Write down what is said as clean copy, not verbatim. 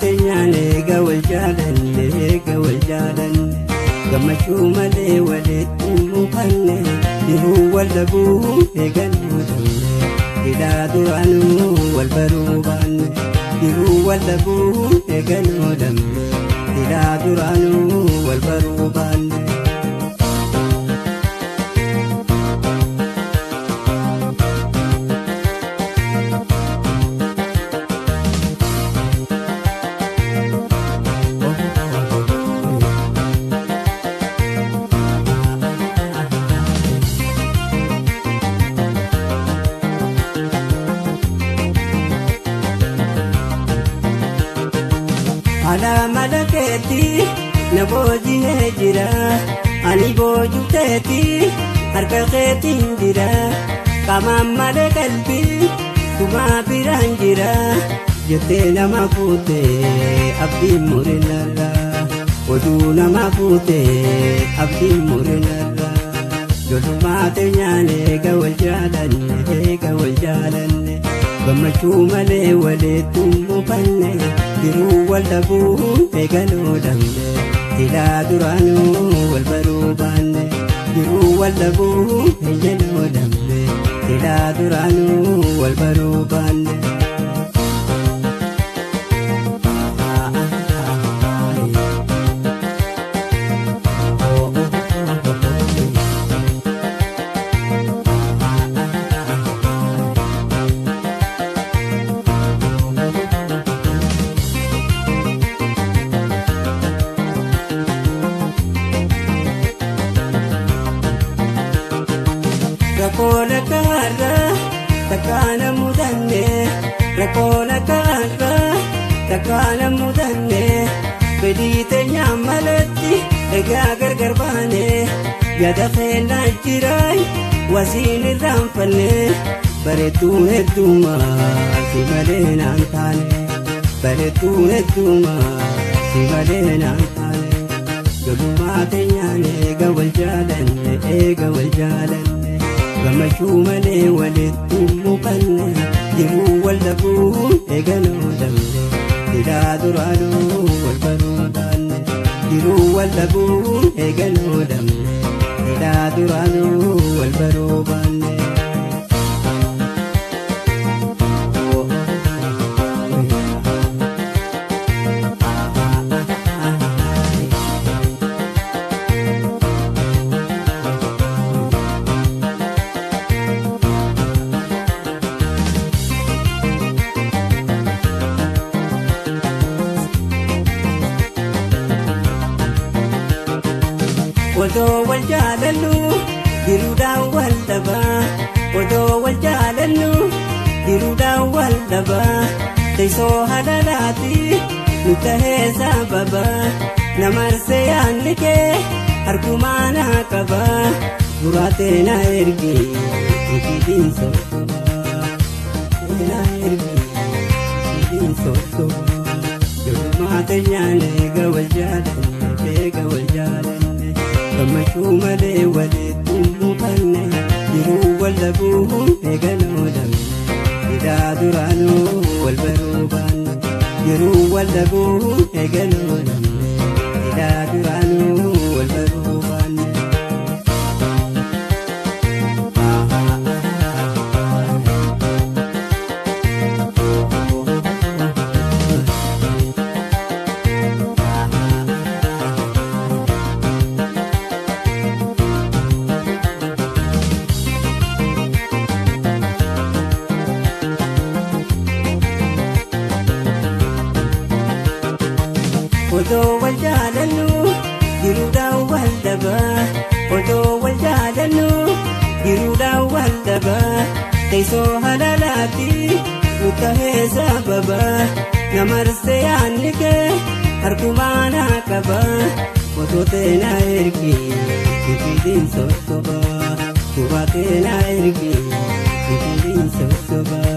Gullumaateenyaane gawal jaalanne gammachuu malee walitti mukanne diruu wal dhabuu eeganuu danne hidhaa duraanuu wal baruu baanne diruu wal dhabuu eeganuu danne hidhaa duraanuu wal baruu baanne. Ala malaketi na boji hejira ani boju teti harka ketin jira kama malakalbi tuma biranjira jete nama pute abdi murinala odu nama pute abdi murinala gullumaateenyaane gawal jaalanne gammachuu malee walitti mukanne diruu wal dhabuu eeganuu danne hidhaa duraanuu wal baruu baanne diruu wal dhabuu eeganuu danne hidhaa duraanuu wal baruu baanne. Rakkoona kaarra takkaana mudanne rakkoona kaarra takkaana mudanne fedhii teenyaan malatti egaa gargar baane yaada feennaa jiraay wasiin irraanfanne bareedduun hedduumaa si malee naan taane bareedduun hedduumaa si malee naan taane gullumaateenyaane gawal jaalanne gammachuu malee walitti mukanne diruu wal dhabuu eeganuu danne hidhaa duraanuu wal baruu baanne diruu wal dhabuu eeganuu danne hidhaa duraanuu wal baruu baanne. Odoo wal jaalannu diruudhaan wal dhabaa odoo wal jaalannu diruudhaan wal dhabaa teessoo halalaati nu tahee sababa namarsee yaanni kee harkumaana qaba buraatee na ergi ifiidhiin soosoma gullumaateenyaane gawal jaalanne gammachuu malee walitti mukanne diruu wal dhabuu eeganuu danne hidhaa duraanuu wal baruu baanne diruu wal dhabuu eeganuu danne hidhaa duraanuu wal baruu baanne. Odoo wal jaalannu diruudhaan wal dhabaa odoo wal jaalannu diruudhaan wal dhabaa teessoo halalaati nu tahee sababa namarsee yaanni kee harkumaana qaba otoo teena ergi ifiidhiin soosoma buraatee na ergi ifiidhiin soosoma.